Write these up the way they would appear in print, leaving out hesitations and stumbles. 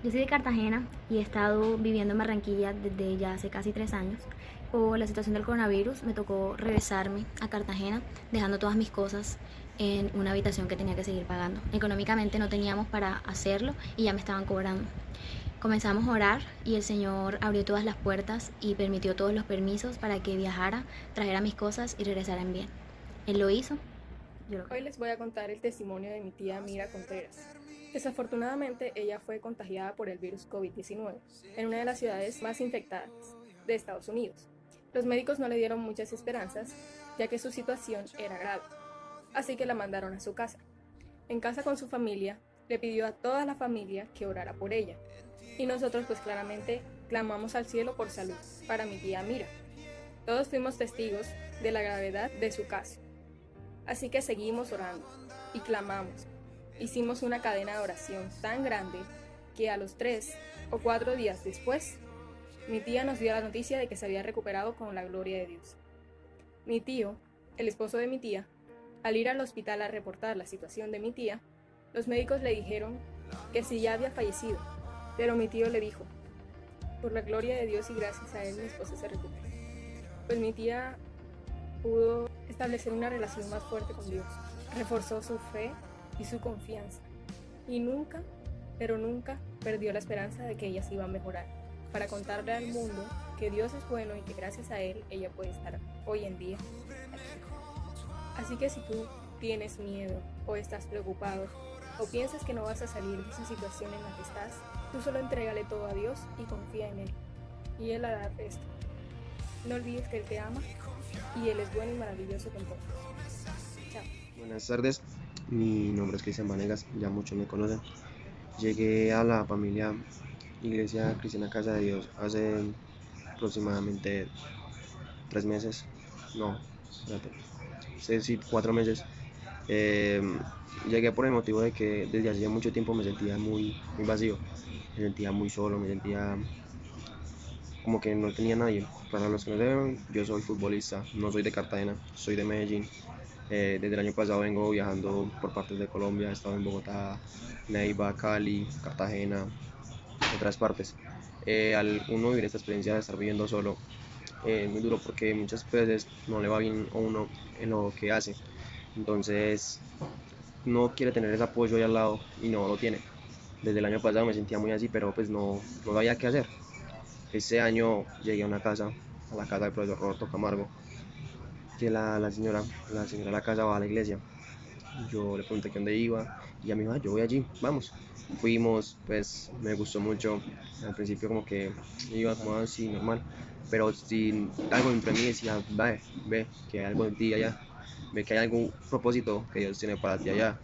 Yo soy de Cartagena y he estado viviendo en Barranquilla desde ya hace casi 3 años. Por la situación del coronavirus me tocó regresarme a Cartagena dejando todas mis cosas en una habitación que tenía que seguir pagando. Económicamente no teníamos para hacerlo y ya me estaban cobrando. Comenzamos a orar y el Señor abrió todas las puertas y permitió todos los permisos para que viajara, trajera mis cosas y regresara en bien. Él lo hizo, yo lo Hoy creo. les voy a contar el testimonio de mi tía Mira Contreras. Desafortunadamente, ella fue contagiada por el virus COVID-19 en una de las ciudades más infectadas de Estados Unidos. Los médicos no le dieron muchas esperanzas, ya que su situación era grave, así que la mandaron a su casa. En casa con su familia, le pidió a toda la familia que orara por ella. Y nosotros pues claramente clamamos al cielo por salud para mi tía Mira. Todos fuimos testigos de la gravedad de su caso. Así que seguimos orando y clamamos. Hicimos una cadena de oración tan grande que a los 3 o 4 días después, mi tía nos dio la noticia de que se había recuperado con la gloria de Dios. Mi tío, el esposo de mi tía, al ir al hospital a reportar la situación de mi tía, los médicos le dijeron que sí ya había fallecido, pero mi tío le dijo, por la gloria de Dios y gracias a él mi esposo se recupera. Pues mi tía pudo establecer una relación más fuerte con Dios, reforzó su fe y su confianza, y nunca, pero nunca perdió la esperanza de que ella se iba a mejorar, para contarle al mundo que Dios es bueno y que gracias a Él ella puede estar hoy en día aquí. Así que si tú tienes miedo o estás preocupado o piensas que no vas a salir de esa situación en la que estás, tú solo entrégale todo a Dios y confía en Él, y Él hará el resto. No olvides que Él te ama y Él es bueno y maravilloso con todos. Chao. Buenas tardes, mi nombre es Cristian Vanegas, ya muchos me conocen. Llegué a la familia Iglesia Cristiana Casa de Dios hace aproximadamente 3 meses, no, espérate, sí, 4 meses. Eh, Llegué por el motivo de que desde hacía mucho tiempo me sentía muy vacío, me sentía muy solo, me sentía como que no tenía nadie. Para los que no saben, yo soy futbolista, no soy de Cartagena, soy de Medellín. Desde el año pasado vengo viajando por partes de Colombia, he estado en Bogotá, Neiva, Cali, Cartagena, otras partes. Al uno vivir esta experiencia de estar viviendo solo, es muy duro porque muchas veces no le va bien a uno en lo que hace. Entonces, no quiere tener ese apoyo ahí al lado y no lo tiene. Desde el año pasado me sentía muy así, pero pues no sabía qué hacer. Este año llegué a una casa, a la casa del profesor Roberto Camargo, que la señora de la casa va a la iglesia. Yo le pregunté que dónde iba y ella me dijo, "Ah, yo voy allí, vamos". Fuimos, pues me gustó mucho. Al principio como que iba como así normal, pero si algo dentro de mí decía, ve, que hay algo en ti allá, ve que hay algún propósito que Dios tiene para ti allá.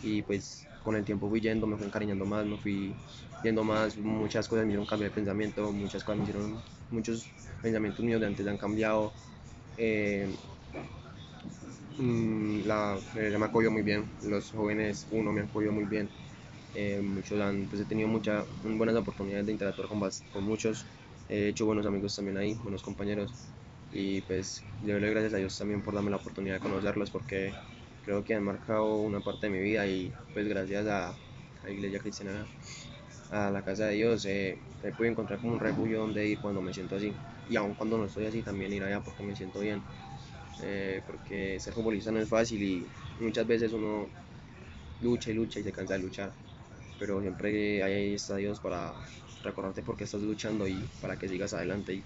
Y pues con el tiempo fui yendo, me fui encariñando más, me fui viendo más, muchas cosas me hicieron cambiar de pensamiento, muchas cosas me hicieron, muchos pensamientos míos de antes han cambiado. Eh, la iglesia me acogió muy bien, los jóvenes, uno me acogió muy bien. Muchos pues he tenido muchas buenas oportunidades de interactuar con muchos, he hecho buenos amigos también ahí, buenos compañeros, y pues le doy gracias a Dios también por darme la oportunidad de conocerlos porque creo que han marcado una parte de mi vida y pues gracias a la Iglesia Cristiana, a la Casa de Dios, he podido encontrar como un refugio donde ir cuando me siento así, y aun cuando no estoy así también ir allá porque me siento bien. Porque ser futbolista no es fácil y muchas veces uno lucha y lucha y se cansa de luchar, pero siempre ahí está Dios para recordarte por qué estás luchando y para que sigas adelante. Y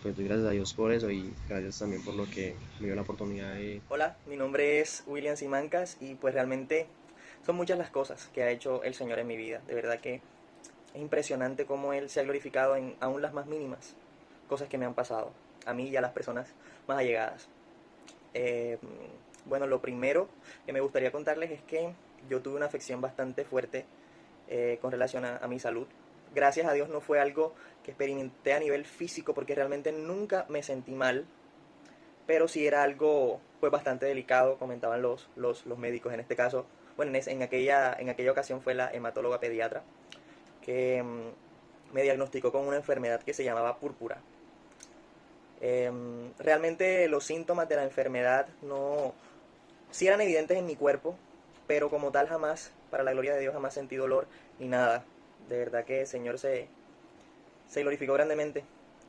pues doy gracias a Dios por eso y gracias también por lo que me dio la oportunidad de... Hola, mi nombre es William Simancas y pues realmente son muchas las cosas que ha hecho el Señor en mi vida. De verdad que es impresionante cómo Él se ha glorificado en aún las más mínimas cosas que me han pasado, a mí y a las personas más allegadas. Eh, bueno, lo primero que me gustaría contarles es que yo tuve una afección bastante fuerte con relación a mi salud. Gracias a Dios no fue algo que experimenté a nivel físico porque realmente nunca me sentí mal, pero sí era algo pues bastante delicado, comentaban los médicos en este caso. Bueno, en aquella ocasión fue la hematóloga pediatra que me diagnosticó con una enfermedad que se llamaba púrpura. Realmente los síntomas de la enfermedad no, sí eran evidentes en mi cuerpo, pero como tal jamás, para la gloria de Dios, jamás sentí dolor ni nada. De verdad que el Señor se glorificó grandemente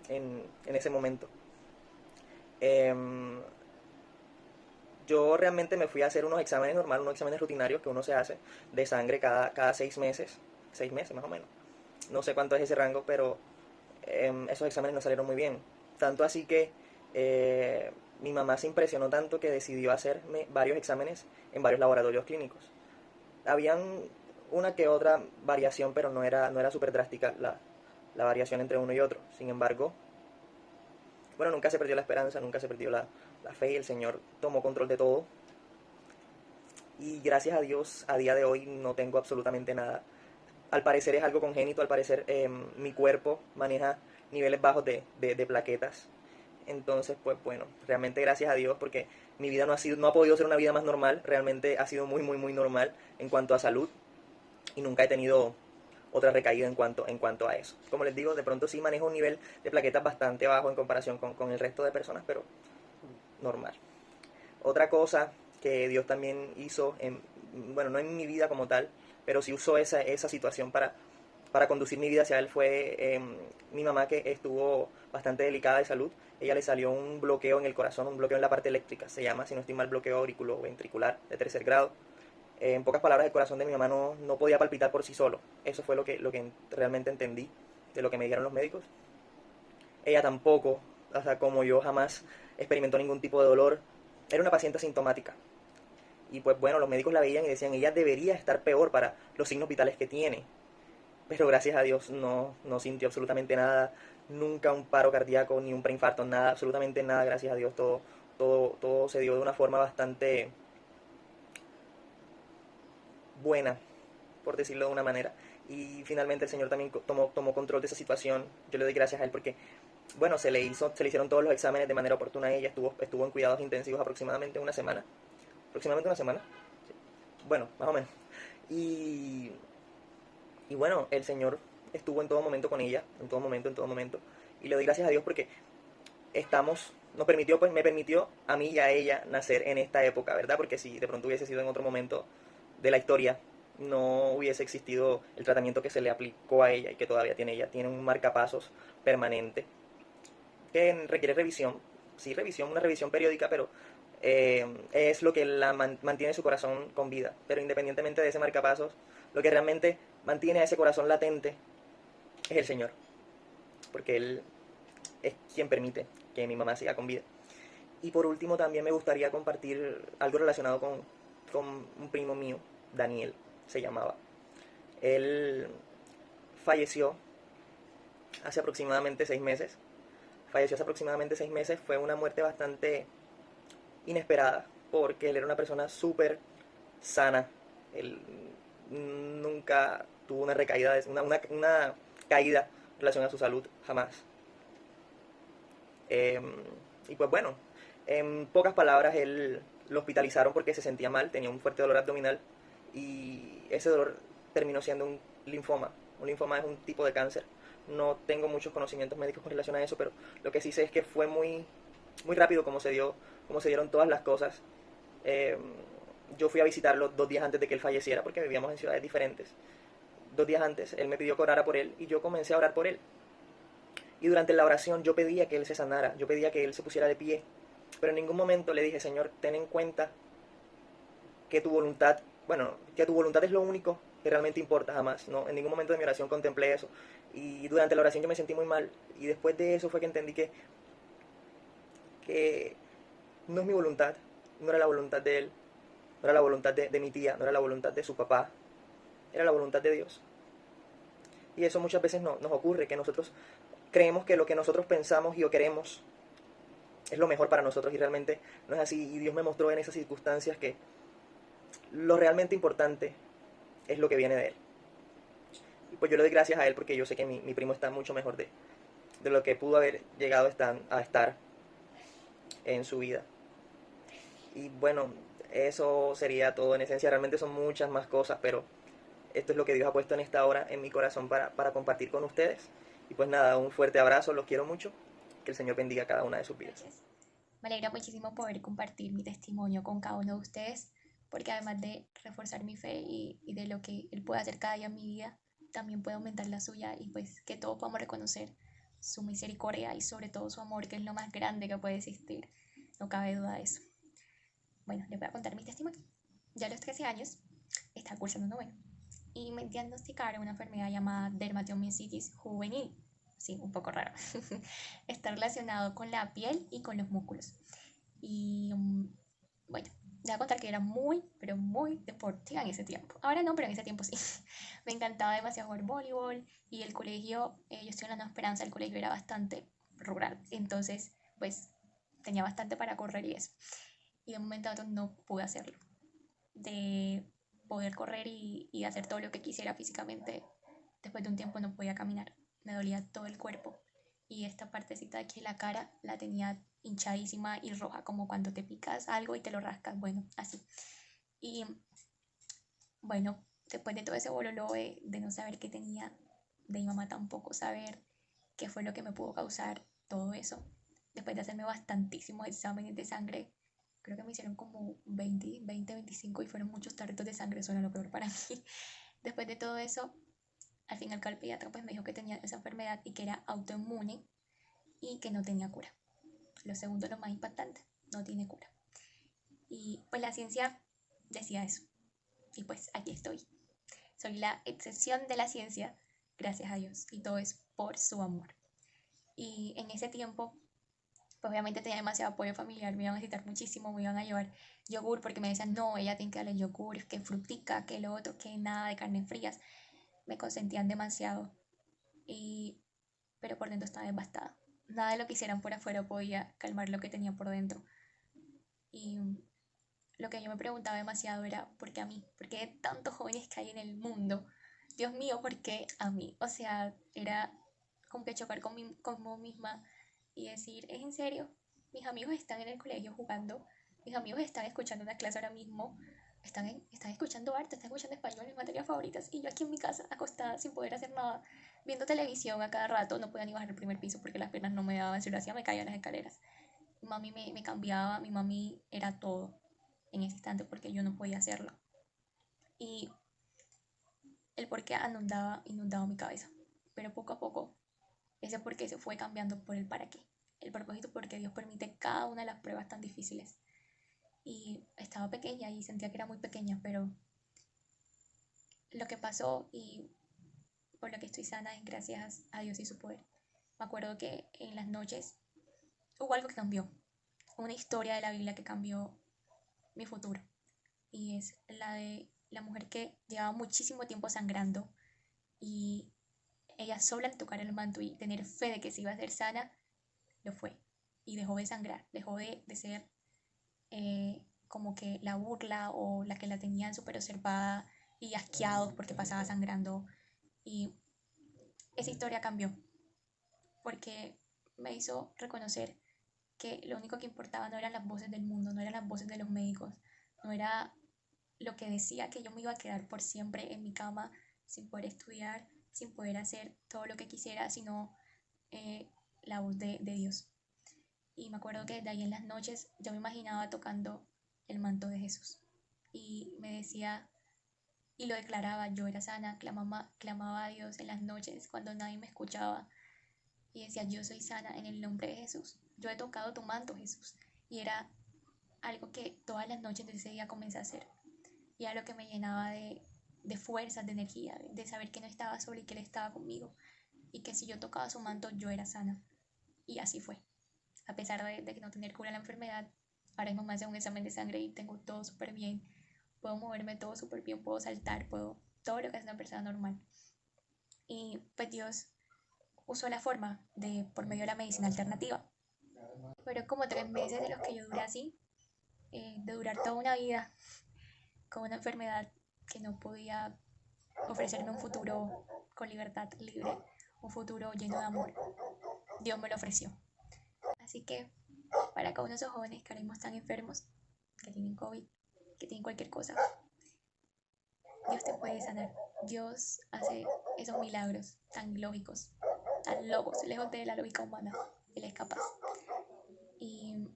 en ese momento. Em, yo realmente me fui a hacer unos exámenes normales, unos exámenes rutinarios que uno se hace de sangre cada 6 meses más o menos. No sé cuánto es ese rango, pero esos exámenes no salieron muy bien. Tanto así que mi mamá se impresionó tanto que decidió hacerme varios exámenes en varios laboratorios clínicos. Habían una que otra variación, pero no era súper drástica la variación entre uno y otro. Sin embargo, bueno, nunca se perdió la esperanza, nunca se perdió la fe, y el Señor tomó control de todo. Y gracias a Dios, a día de hoy no tengo absolutamente nada. Al parecer es algo congénito, al parecer mi cuerpo maneja niveles bajos de plaquetas. Entonces, pues bueno, realmente gracias a Dios, porque mi vida no ha podido ser una vida más normal, realmente ha sido muy, muy, muy normal en cuanto a salud, y nunca he tenido otra recaída en cuanto a eso. Como les digo, de pronto sí manejo un nivel de plaquetas bastante bajo en comparación con el resto de personas, pero normal. Otra cosa que Dios también hizo, bueno, no en mi vida como tal, pero sí usó esa situación para conducir mi vida hacia Él, fue mi mamá, que estuvo bastante delicada de salud. Ella le salió un bloqueo en el corazón, un bloqueo en la parte eléctrica, se llama, si no estoy mal, bloqueo auriculoventricular de 3er grado. En pocas palabras, el corazón de mi mamá no podía palpitar por sí solo. Eso fue lo que realmente entendí de lo que me dijeron los médicos. Ella tampoco, o sea, como yo, jamás experimentó ningún tipo de dolor. Era una paciente asintomática. Y pues bueno, los médicos la veían y decían, ella debería estar peor para los signos vitales que tiene. Pero gracias a Dios no sintió absolutamente nada, nunca un paro cardíaco, ni un preinfarto, nada, absolutamente nada, gracias a Dios. Todo se dio de una forma bastante buena, por decirlo de una manera. Y finalmente el Señor también tomó control de esa situación. Yo le doy gracias a Él porque, bueno, se le hicieron todos los exámenes de manera oportuna. Ella estuvo en cuidados intensivos aproximadamente una semana. Aproximadamente una semana. Sí. Bueno, más o menos. Y bueno, el Señor estuvo en todo momento con ella, en todo momento. Y le doy gracias a Dios porque me permitió a mí y a ella nacer en esta época, ¿verdad? Porque si de pronto hubiese sido en otro momento de la historia, no hubiese existido el tratamiento que se le aplicó a ella y que todavía tiene ella. Tiene un marcapasos permanente que requiere revisión, sí, una revisión periódica, pero es lo que mantiene su corazón con vida. Pero independientemente de ese marcapasos, lo que realmente mantiene a ese corazón latente es el Señor, porque Él es quien permite que mi mamá siga con vida. Y por último también me gustaría compartir algo relacionado con un primo mío, Daniel se llamaba. Él falleció hace aproximadamente 6 meses. Fue una muerte bastante inesperada, porque él era una persona súper sana. Él nunca tuvo una recaída, una caída en relación a su salud, jamás. Y pues bueno, en pocas palabras, él lo hospitalizaron porque se sentía mal, tenía un fuerte dolor abdominal, y ese dolor terminó siendo un linfoma. Un linfoma es un tipo de cáncer. No tengo muchos conocimientos médicos con relación a eso, pero lo que sí sé es que fue muy, muy rápido como se dieron todas las cosas. Yo fui a visitarlo 2 días antes de que él falleciera, porque vivíamos en ciudades diferentes. 2 días antes, él me pidió que orara por él, y yo comencé a orar por él. Y durante la oración yo pedía que él se sanara, yo pedía que él se pusiera de pie, pero en ningún momento le dije, Señor, ten en cuenta que tu voluntad es lo único que realmente importa, jamás. No, en ningún momento de mi oración contemplé eso. Y durante la oración yo me sentí muy mal, y después de eso fue que entendí que no es mi voluntad, no era la voluntad de él, no era la voluntad de mi tía, no era la voluntad de su papá, era la voluntad de Dios. Y eso muchas veces nos ocurre, que nosotros creemos que lo que nosotros pensamos y o queremos es lo mejor para nosotros, y realmente no es así. Y Dios me mostró en esas circunstancias que lo realmente importante es lo que viene de Él. Y pues yo le doy gracias a Él, porque yo sé que mi primo está mucho mejor de lo que pudo haber llegado a estar en su vida. Y bueno, eso sería todo en esencia. Realmente son muchas más cosas, pero esto es lo que Dios ha puesto en esta hora en mi corazón para compartir con ustedes. Y pues nada, un fuerte abrazo, los quiero mucho, que el Señor bendiga cada una de sus vidas. Me alegra muchísimo poder compartir mi testimonio con cada uno de ustedes, porque además de reforzar mi fe y de lo que Él puede hacer cada día en mi vida, también puede aumentar la suya y pues que todos podamos reconocer su misericordia y sobre todo su amor, que es lo más grande que puede existir. No cabe duda de eso. Bueno, les voy a contar mi testimonio. Ya a los 13 años estaba cursando noveno y me diagnosticaron una enfermedad llamada dermatomiositis juvenil. Sí, un poco raro. Está relacionado con la piel y con los músculos. Y bueno, les voy a contar que era muy, pero muy deportiva en ese tiempo. Ahora no, pero en ese tiempo sí. Me encantaba demasiado jugar voleibol y el colegio, yo estoy en la Nueva Esperanza, el colegio era bastante rural. Entonces, pues tenía bastante para correr y eso. Y de un momento a otro no pude hacerlo. De poder correr y hacer todo lo que quisiera físicamente, después de un tiempo no podía caminar. Me dolía todo el cuerpo y esta partecita de aquí de la cara la tenía hinchadísima y roja, como cuando te picas algo y te lo rascas, bueno, así. Y bueno, después de todo ese bololo de no saber qué tenía, de mi mamá tampoco saber qué fue lo que me pudo causar todo eso, después de hacerme bastantísimos exámenes de sangre, creo que me hicieron como 20, 25 y fueron muchos tarritos de sangre, eso era lo peor para mí. Después de todo eso, al final el pediatra pues me dijo que tenía esa enfermedad y que era autoinmune y que no tenía cura. Lo segundo, lo más impactante, no tiene cura. Y pues la ciencia decía eso. Y pues aquí estoy. Soy la excepción de la ciencia, gracias a Dios. Y todo es por su amor. Y en ese tiempo, pues obviamente tenía demasiado apoyo familiar. Me iban a visitar muchísimo, me iban a llevar yogur porque me decían, no, ella tiene que darle yogur, que frutica, que lo otro, que nada de carnes frías. Me consentían demasiado. Pero por dentro estaba devastada. Nada de lo que hicieran por afuera podía calmar lo que tenía por dentro. Y lo que yo me preguntaba demasiado era, ¿por qué a mí? ¿Por qué tantos jóvenes que hay en el mundo? Dios mío, ¿por qué a mí? O sea, era como que chocar conmigo misma y decir, ¿es en serio? Mis amigos están en el colegio jugando, mis amigos están escuchando una clase ahora mismo, están escuchando arte, están escuchando español, mis materias favoritas, y yo aquí en mi casa, acostada, sin poder hacer nada, viendo televisión a cada rato, no podía ni bajar el primer piso porque las piernas no me daban, si lo hacía me caía en las escaleras. Mi mami me cambiaba, mi mami era todo en ese instante porque yo no podía hacerlo. Y el por qué inundaba mi cabeza. Pero poco a poco, ese por qué se fue cambiando por el para qué. El propósito por qué Dios permite cada una de las pruebas tan difíciles. Y estaba pequeña y sentía que era muy pequeña, pero lo que pasó y por lo que estoy sana es gracias a Dios y su poder. Me acuerdo que en las noches hubo algo que cambió. Una historia de la Biblia que cambió mi futuro. Y es la de la mujer que llevaba muchísimo tiempo sangrando y ella sola al tocar el manto y tener fe de que se iba a hacer sana, lo fue. Y dejó de sangrar, dejó de ser como que la burla o la que la tenían súper observada y asqueados porque pasaba sangrando. Y esa historia cambió porque me hizo reconocer que lo único que importaba no eran las voces del mundo, no eran las voces de los médicos, no era lo que decía que yo me iba a quedar por siempre en mi cama sin poder estudiar, sin poder hacer todo lo que quisiera, sino la voz de Dios. Y me acuerdo que de ahí en las noches yo me imaginaba tocando el manto de Jesús. Y me decía, y lo declaraba, yo era sana, clamaba a Dios en las noches cuando nadie me escuchaba. Y decía, yo soy sana en el nombre de Jesús. Yo he tocado tu manto, Jesús. Y era algo que todas las noches de ese día comencé a hacer. Y era lo que me llenaba de fuerzas, de energía, de saber que no estaba sola y que Él estaba conmigo. Y que si yo tocaba su manto, yo era sana. Y así fue. A pesar de no tener cura la enfermedad, ahora mismo me hace un examen de sangre y tengo todo súper bien. Puedo moverme todo súper bien, puedo saltar, puedo todo lo que hace una persona normal. Y pues Dios usó la forma por medio de la medicina alternativa. Pero como 3 meses de los que yo duré así, de durar toda una vida con una enfermedad que no podía ofrecerme un futuro con libertad libre, un futuro lleno de amor. Dios me lo ofreció. Así que para cada uno de esos jóvenes que ahora mismo están enfermos, que tienen COVID, que tienen cualquier cosa, Dios te puede sanar. Dios hace esos milagros tan ilógicos, tan locos, lejos de la lógica humana. Él es capaz. Y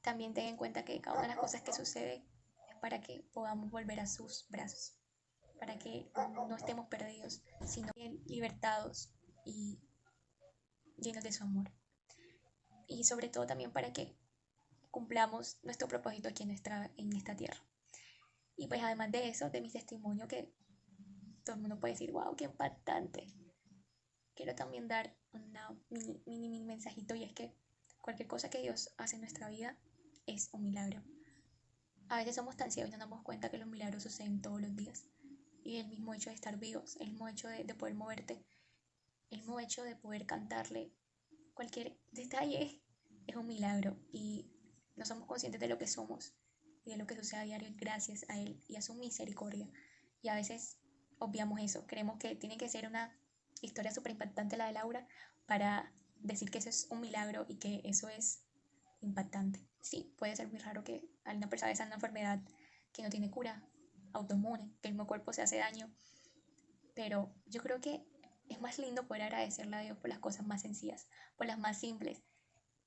también ten en cuenta que cada una de las cosas que sucede es para que podamos volver a sus brazos. para que no estemos perdidos, sino libertados y llenos de su amor. Y sobre todo también para que cumplamos nuestro propósito aquí en esta tierra. Y pues además de eso, de mi testimonio, que todo el mundo puede decir, wow, qué impactante, quiero también dar un mini mensajito, y es que cualquier cosa que Dios hace en nuestra vida es un milagro. A veces somos tan ciegos y no nos damos cuenta que los milagros suceden todos los días. Y el mismo hecho de estar vivos, el mismo hecho de poder moverte, el mismo hecho de poder cantarle, cualquier detalle es un milagro. Y no somos conscientes de lo que somos y de lo que sucede a diario gracias a Él y a su misericordia. Y a veces obviamos eso, creemos que tiene que ser una historia súper impactante la de Laura para decir que eso es un milagro y que eso es impactante. Sí, puede ser muy raro que alguna persona tenga una enfermedad que no tiene cura, autoinmune, que el mismo cuerpo se hace daño, pero yo creo que es más lindo poder agradecerle a Dios por las cosas más sencillas, por las más simples,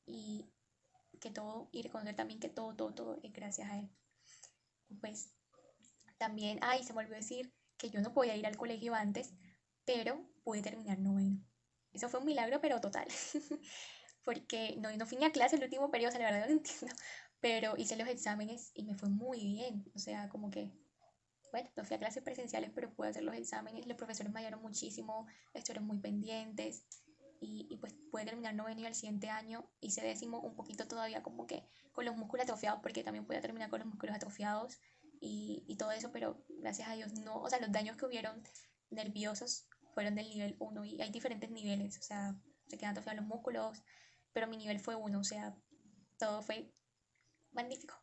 y que todo, y reconocer también que todo es gracias a Él. Pues también, se me olvidó decir que yo no podía ir al colegio antes, pero pude terminar noveno. Eso fue un milagro, pero total. Porque no fui ni a clase el último periodo, o sea, la verdad no lo entiendo, pero hice los exámenes y me fue muy bien, o sea, como que, bueno, no fui a clases presenciales, pero pude hacer los exámenes, los profesores me ayudaron muchísimo, estuvieron muy pendientes, y pues pude terminar noveno, y al siguiente año hice décimo, un poquito todavía como que con los músculos atrofiados, porque también podía terminar con los músculos atrofiados y todo eso, pero gracias a Dios no, o sea, los daños que hubieron nerviosos fueron del nivel 1, y hay diferentes niveles, o sea, se quedan atrofiados los músculos, pero mi nivel fue 1, o sea, todo fue magnífico.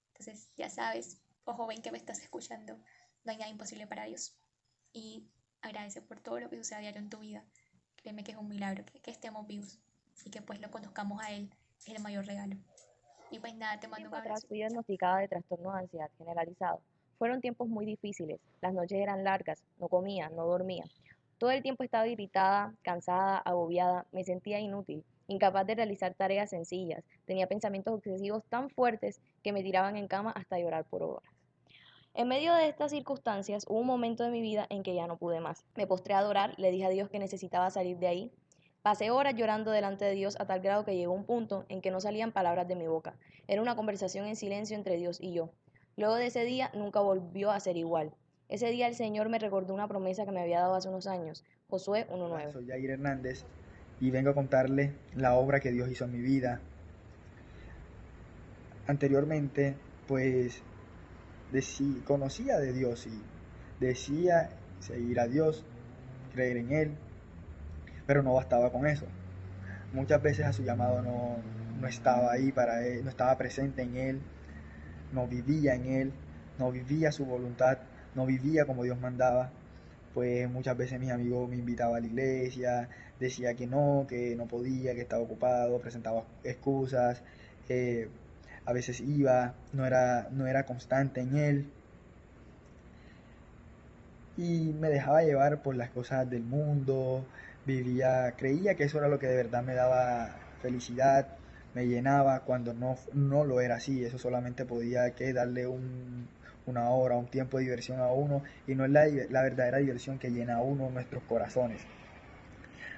Entonces, ya sabes, oh joven que me estás escuchando, no hay nada imposible para Dios. Y agradece por todo lo que sucede a diario en tu vida. Créeme que es un milagro que estemos vivos y que pues lo conozcamos a Él, es el mayor regalo. Y pues nada, te mando un Tiempo atrás abrazo. fui diagnosticada de trastorno de ansiedad generalizado. Fueron tiempos muy difíciles, las noches eran largas, no comía, no dormía. Todo el tiempo estaba irritada, cansada, agobiada, me sentía inútil, incapaz de realizar tareas sencillas, tenía pensamientos obsesivos tan fuertes que me tiraban en cama hasta llorar por horas. En medio de estas circunstancias hubo un momento de mi vida en que ya no pude más. Me postré a adorar, le dije a Dios que necesitaba salir de ahí. Pasé horas llorando delante de Dios a tal grado que llegó un punto en que no salían palabras de mi boca. Era una conversación en silencio entre Dios y yo. Luego de ese día nunca volvió a ser igual. Ese día el Señor me recordó una promesa que me había dado hace unos años. Josué Hola, 1:9. soy Jair Hernández y vengo a contarle la obra que Dios hizo en mi vida. Anteriormente, pues conocía de Dios y decía seguir a Dios, creer en Él, pero no bastaba con eso. Muchas veces a su llamado no estaba ahí para Él, no estaba presente en Él, no vivía en Él, no vivía su voluntad, no vivía como Dios mandaba. Pues muchas veces mis amigos me invitaban a la iglesia, decía que no podía, que estaba ocupado, presentaba excusas, a veces iba, no era constante en Él, y me dejaba llevar por las cosas del mundo, creía que eso era lo que de verdad me daba felicidad, me llenaba, cuando no lo era así. Eso solamente podía darle una hora, un tiempo de diversión a uno, y no es la verdadera diversión que llena a uno nuestros corazones.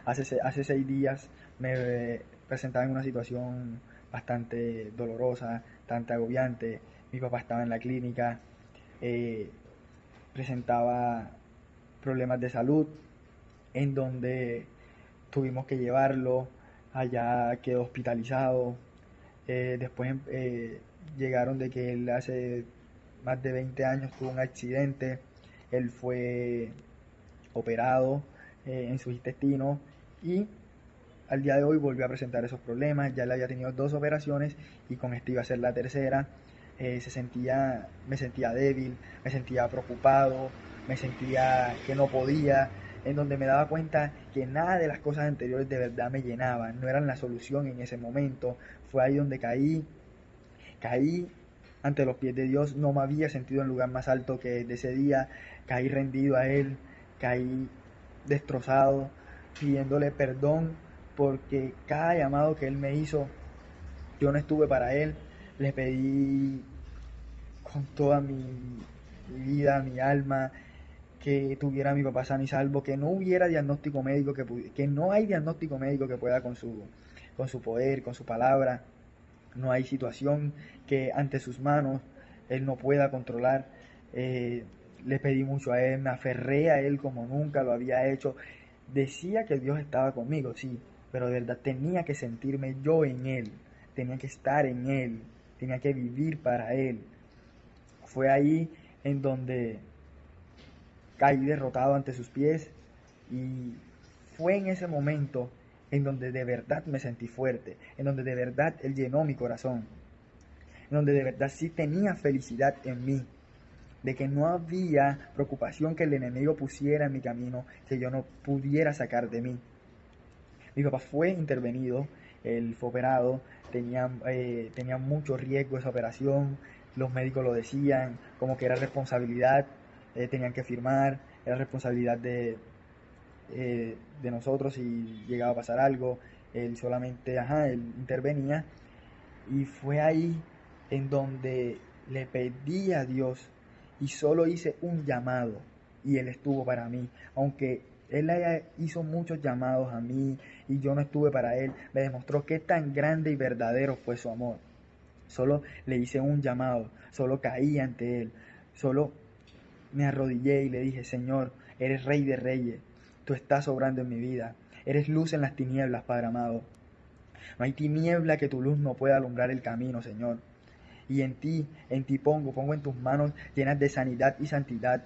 Hace 6 días me presentaba en una situación bastante dolorosa, bastante agobiante. Mi papá estaba en la clínica, eh, presentaba problemas de salud, en donde tuvimos que llevarlo, allá quedó hospitalizado. Después llegaron de que él hace más de 20 años tuvo un accidente, él fue operado en sus intestinos, y al día de hoy volvió a presentar esos problemas. Ya le había tenido 2 operaciones y con esta iba a ser la tercera. Me sentía débil, me sentía preocupado, me sentía que no podía, en donde me daba cuenta que nada de las cosas anteriores de verdad me llenaban, no eran la solución en ese momento. Fue ahí donde caí ante los pies de Dios. No me había sentido en lugar más alto que de ese día. Caí rendido a Él, caí destrozado, pidiéndole perdón porque cada llamado que Él me hizo, yo no estuve para Él. Le pedí con toda mi vida, mi alma, que tuviera a mi papá sano y salvo, que no hubiera diagnóstico médico, que no hay diagnóstico médico que pueda con su poder, con su palabra. No hay situación que ante sus manos Él no pueda controlar. Le pedí mucho a Él, me aferré a Él como nunca lo había hecho. Decía que Dios estaba conmigo, sí, pero de verdad tenía que sentirme yo en Él, tenía que estar en Él, tenía que vivir para Él. Fue ahí en donde caí derrotado ante sus pies y fue en ese momento en donde de verdad me sentí fuerte, en donde de verdad Él llenó mi corazón, en donde de verdad sí tenía felicidad en mí, de que no había preocupación que el enemigo pusiera en mi camino que yo no pudiera sacar de mí. Mi papá fue intervenido, él fue operado, tenía mucho riesgo esa operación, los médicos lo decían, como que era responsabilidad, tenían que firmar, era responsabilidad de nosotros si llegaba a pasar algo, él solamente, él intervenía y fue ahí en donde le pedí a Dios y solo hice un llamado y Él estuvo para mí, aunque Él hizo muchos llamados a mí y yo no estuve para Él, me demostró qué tan grande y verdadero fue su amor. Solo le hice un llamado, solo caí ante Él, solo me arrodillé y le dije, Señor, eres Rey de Reyes, tú estás obrando en mi vida, eres luz en las tinieblas, Padre amado. No hay tiniebla que tu luz no pueda alumbrar el camino, Señor. Y en ti pongo en tus manos llenas de sanidad y santidad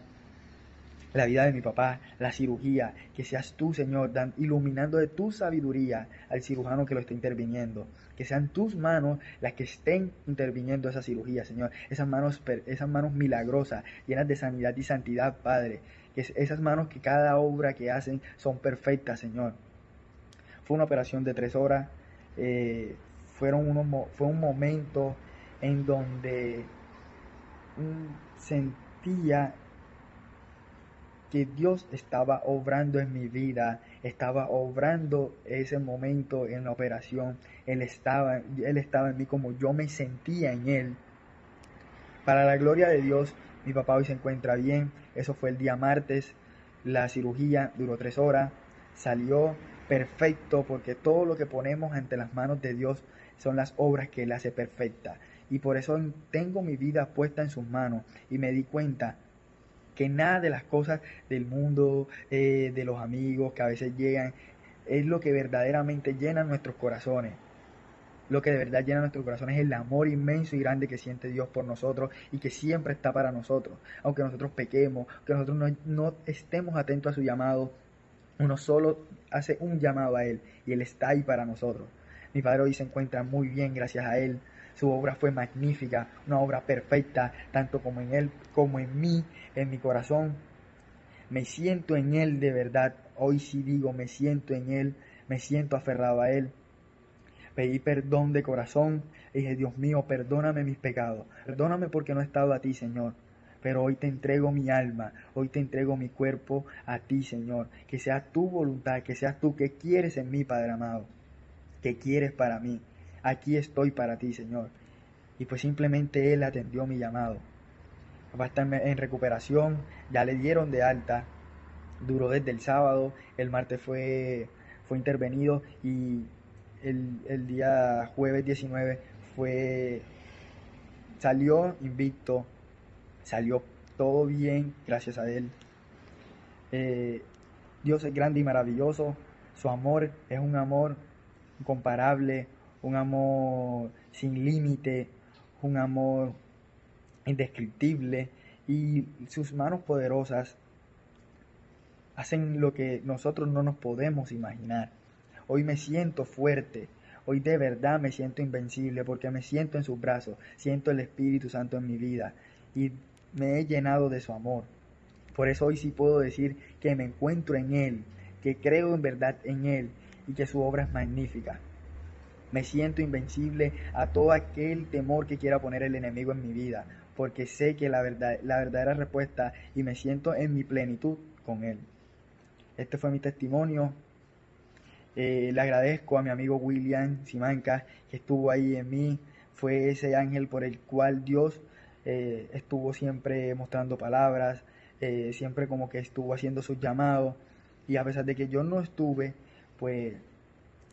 la vida de mi papá, la cirugía, que seas tú, Señor, iluminando de tu sabiduría al cirujano que lo está interviniendo. Que sean tus manos las que estén interviniendo esa cirugía, Señor. Esas manos milagrosas, llenas de sanidad y santidad, Padre. Que esas manos que cada obra que hacen son perfectas, Señor. Fue una operación de 3 horas. Fue un momento en donde sentía que Dios estaba obrando en mi vida, estaba obrando ese momento en la operación. Él estaba en mí como yo me sentía en Él. Para la gloria de Dios, mi papá hoy se encuentra bien. Eso fue el día martes. La cirugía duró 3 horas. Salió perfecto porque todo lo que ponemos ante las manos de Dios son las obras que Él hace perfecta. Y por eso tengo mi vida puesta en sus manos y me di cuenta que nada de las cosas del mundo, de los amigos que a veces llegan, es lo que verdaderamente llena nuestros corazones. Lo que de verdad llena nuestros corazones es el amor inmenso y grande que siente Dios por nosotros y que siempre está para nosotros. Aunque nosotros pequemos, que nosotros no estemos atentos a su llamado, uno solo hace un llamado a Él y Él está ahí para nosotros. Mi padre hoy se encuentra muy bien gracias a Él. Su obra fue magnífica, una obra perfecta, tanto como en Él como en mí, en mi corazón. Me siento en Él de verdad. Hoy sí digo, me siento en Él, me siento aferrado a Él. Pedí perdón de corazón. Dije, Dios mío, perdóname mis pecados. Perdóname porque no he estado a ti, Señor. Pero hoy te entrego mi alma, hoy te entrego mi cuerpo a ti, Señor. Que sea tu voluntad, que seas tú que quieres en mí, Padre amado. Que quieres para mí. Aquí estoy para ti, Señor. Y pues simplemente Él atendió mi llamado. Va a estar en recuperación, ya le dieron de alta, duró desde el sábado, el martes fue intervenido y el día jueves 19 salió invicto, salió todo bien, gracias a Él. Dios es grande y maravilloso, su amor es un amor incomparable, un amor sin límite, un amor indescriptible y sus manos poderosas hacen lo que nosotros no nos podemos imaginar. Hoy me siento fuerte, hoy de verdad me siento invencible porque me siento en sus brazos, siento el Espíritu Santo en mi vida y me he llenado de su amor. Por eso hoy sí puedo decir que me encuentro en Él, que creo en verdad en Él y que su obra es magnífica. Me siento invencible a todo aquel temor que quiera poner el enemigo en mi vida, porque sé que la verdadera respuesta y me siento en mi plenitud con Él. Este fue mi testimonio. Le agradezco a mi amigo William Simancas que estuvo ahí en mí. Fue ese ángel por el cual Dios estuvo siempre mostrando palabras, siempre como que estuvo haciendo sus llamados, y a pesar de que yo no estuve, pues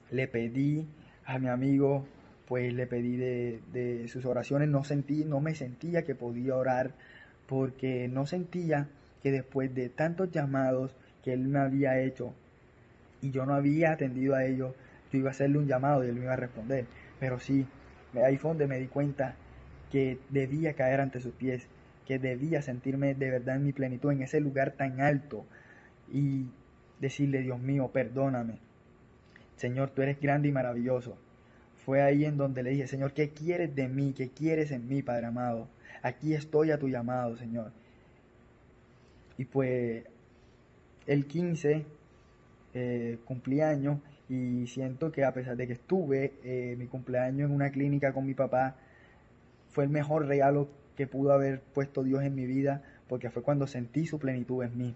le pedí a mi amigo, pues le pedí de sus oraciones. No me sentía que podía orar, porque no sentía que después de tantos llamados que él me había hecho y yo no había atendido a ellos, yo iba a hacerle un llamado y él me iba a responder. Pero sí, ahí fue donde me di cuenta que debía caer ante sus pies, que debía sentirme de verdad en mi plenitud, en ese lugar tan alto, y decirle: Dios mío, perdóname, Señor, tú eres grande y maravilloso. Fue ahí en donde le dije: Señor, ¿qué quieres de mí? ¿Qué quieres en mí, Padre amado? Aquí estoy a tu llamado, Señor. Y pues el 15 cumpleaños, y siento que a pesar de que estuve mi cumpleaños en una clínica con mi papá, fue el mejor regalo que pudo haber puesto Dios en mi vida, porque fue cuando sentí su plenitud en mí,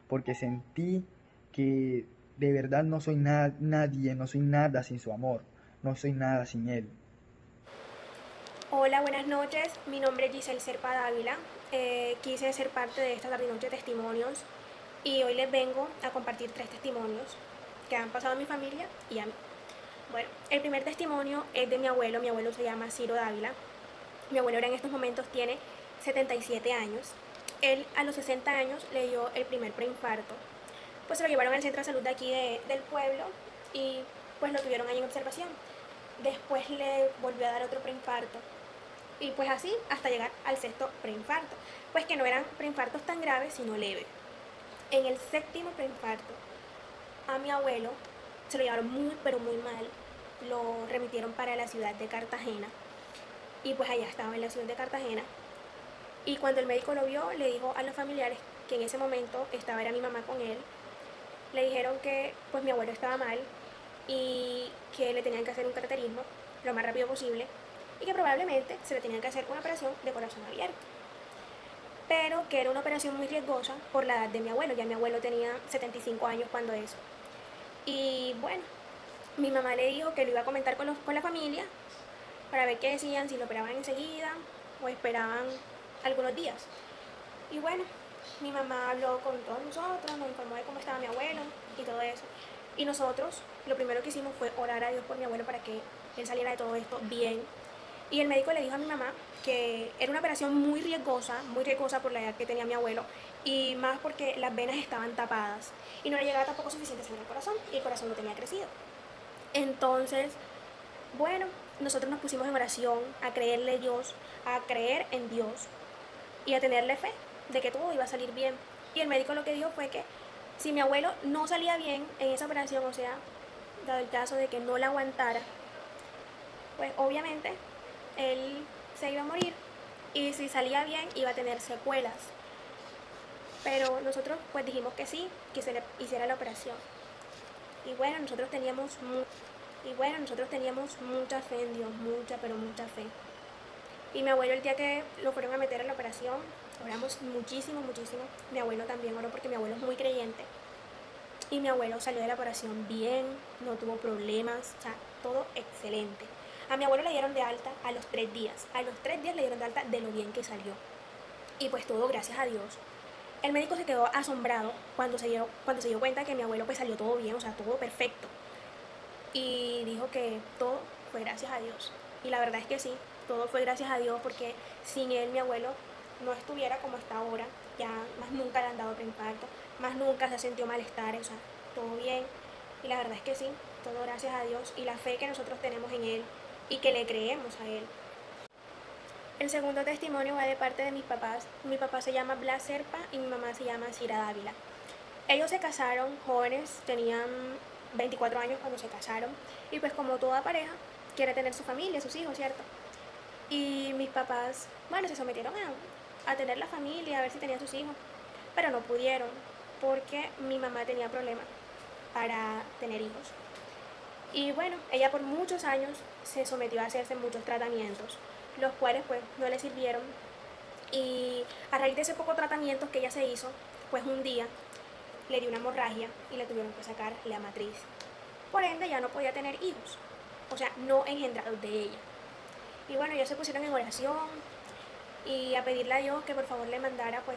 porque sentí que de verdad no soy nadie, no soy nada sin su amor, no soy nada sin Él. Hola, buenas noches. Mi nombre es Giselle Serpa Dávila. Quise ser parte de esta tarde-noche de testimonios y hoy les vengo a compartir 3 testimonios que han pasado a mi familia y a mí. Bueno, el primer testimonio es de mi abuelo. Mi abuelo se llama Ciro Dávila. Mi abuelo ahora en estos momentos tiene 77 años. Él a los 60 años le dio el primer preinfarto. Pues se lo llevaron al centro de salud de aquí del pueblo y pues lo tuvieron ahí en observación. Después le volvió a dar otro preinfarto. Y pues así hasta llegar al 6.º preinfarto. Pues que no eran preinfartos tan graves, sino leves. En el 7.º preinfarto, a mi abuelo se lo llevaron muy, pero muy mal. Lo remitieron para la ciudad de Cartagena. Y pues allá estaba en la ciudad de Cartagena. Y cuando el médico lo vio, le dijo a los familiares que en ese momento era mi mamá con él. Le dijeron que pues mi abuelo estaba mal y que le tenían que hacer un cateterismo lo más rápido posible y que probablemente se le tenían que hacer una operación de corazón abierto, pero que era una operación muy riesgosa por la edad de mi abuelo. Ya mi abuelo tenía 75 años cuando eso. Y bueno, mi mamá le dijo que lo iba a comentar con la familia para ver qué decían, si lo operaban enseguida o esperaban algunos días. Y bueno, mi mamá habló con todos nosotros, nos informó de cómo estaba mi abuelo y todo eso. Y nosotros lo primero que hicimos fue orar a Dios por mi abuelo para que él saliera de todo esto bien. Y el médico le dijo a mi mamá que era una operación muy riesgosa por la edad que tenía mi abuelo, y más porque las venas estaban tapadas y no le llegaba tampoco suficiente sangre al corazón y el corazón no tenía crecido. Entonces, bueno, nosotros nos pusimos en oración a creerle a Dios, a creer en Dios y a tenerle fe de que todo iba a salir bien. Y el médico lo que dijo fue que si mi abuelo no salía bien en esa operación, o sea, dado el caso de que no la aguantara, pues obviamente él se iba a morir, y si salía bien iba a tener secuelas. Pero nosotros pues dijimos que sí, que se le hiciera la operación. Y bueno, nosotros teníamos mucha fe en Dios, mucha, pero mucha fe. Y mi abuelo, el día que lo fueron a meter a la operación, oramos muchísimo, muchísimo. Mi abuelo también oró porque mi abuelo es muy creyente. Y mi abuelo salió de la operación bien, no tuvo problemas, o sea, todo excelente. A mi abuelo le dieron de alta a los 3 días. A los 3 días le dieron de alta de lo bien que salió. Y pues todo gracias a Dios. El médico se quedó asombrado cuando se dio cuenta que mi abuelo pues salió todo bien, o sea, todo perfecto. Y dijo que todo fue gracias a Dios. Y la verdad es que sí, todo fue gracias a Dios, porque sin él mi abuelo no estuviera como está ahora. Ya más nunca le han dado preinfarto, más nunca se ha sentido malestar, o sea, todo bien. Y la verdad es que sí, todo gracias a Dios y la fe que nosotros tenemos en Él y que le creemos a Él. El segundo testimonio va de parte de mis papás. Mi papá se llama Blas Serpa y mi mamá se llama Cira Dávila. Ellos se casaron jóvenes, tenían 24 años cuando se casaron, y pues como toda pareja quiere tener su familia, sus hijos, ¿cierto? Y mis papás, bueno, se sometieron a tener la familia, a ver si tenían sus hijos, pero no pudieron porque mi mamá tenía problemas para tener hijos. Y bueno, ella por muchos años se sometió a hacerse muchos tratamientos, los cuales pues no le sirvieron. Y a raíz de ese poco tratamientos que ella se hizo, pues un día le dio una hemorragia y le tuvieron que sacar la matriz. Por ende ya no podía tener hijos, o sea, no engendrados de ella. Y bueno, ellos se pusieron en oración y a pedirle a Dios que por favor le mandara pues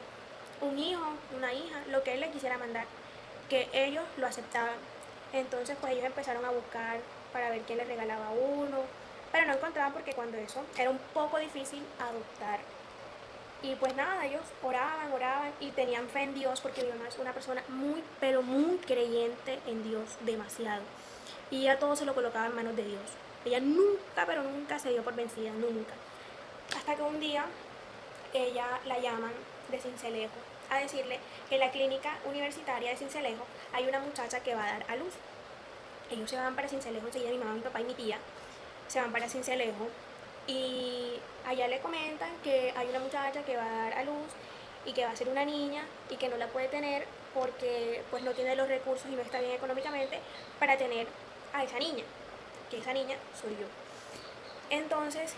un hijo, una hija, lo que él le quisiera mandar, que ellos lo aceptaban. Entonces pues ellos empezaron a buscar para ver quién les regalaba uno, pero no encontraban porque cuando eso era un poco difícil adoptar. Y pues nada, ellos oraban y tenían fe en Dios porque mi mamá es una persona muy, pero muy creyente en Dios, demasiado. Y ella todo se lo colocaba en manos de Dios. Ella nunca, pero nunca se dio por vencida, nunca. Hasta que un día ella la llaman de Sincelejo a decirle que en la clínica universitaria de Sincelejo hay una muchacha que va a dar a luz. Ellos se van para Sincelejo, enseguida mi mamá, mi papá y mi tía se van para Sincelejo y allá le comentan que hay una muchacha que va a dar a luz y que va a ser una niña y que no la puede tener porque pues no tiene los recursos y no está bien económicamente para tener a esa niña, que esa niña soy yo. Entonces,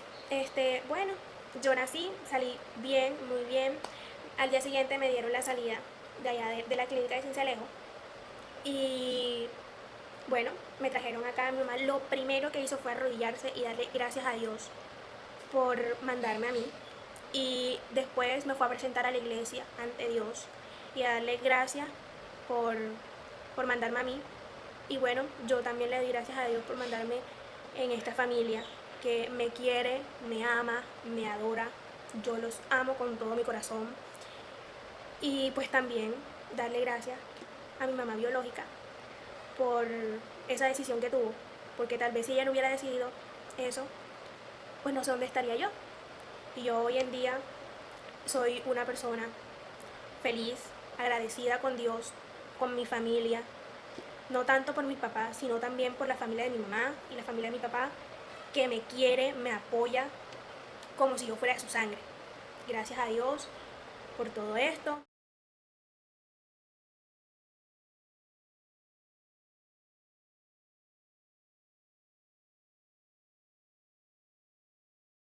bueno, yo nací, salí bien, muy bien. Al día siguiente me dieron la salida de allá de la clínica de Sincelejo y bueno, me trajeron acá. Mi mamá lo primero que hizo fue arrodillarse y darle gracias a Dios por mandarme a mí. Y después me fue a presentar a la iglesia ante Dios y a darle gracias por mandarme a mí. Y bueno, yo también le doy gracias a Dios por mandarme en esta familia que me quiere, me ama, me adora. Yo los amo con todo mi corazón. Y pues también darle gracias a mi mamá biológica por esa decisión que tuvo, porque tal vez si ella no hubiera decidido eso, pues no sé dónde estaría yo. Y yo hoy en día soy una persona feliz, agradecida con Dios, con mi familia, no tanto por mis papás, sino también por la familia de mi mamá y la familia de mi papá, que me quiere, me apoya como si yo fuera de su sangre. Gracias a Dios por todo esto.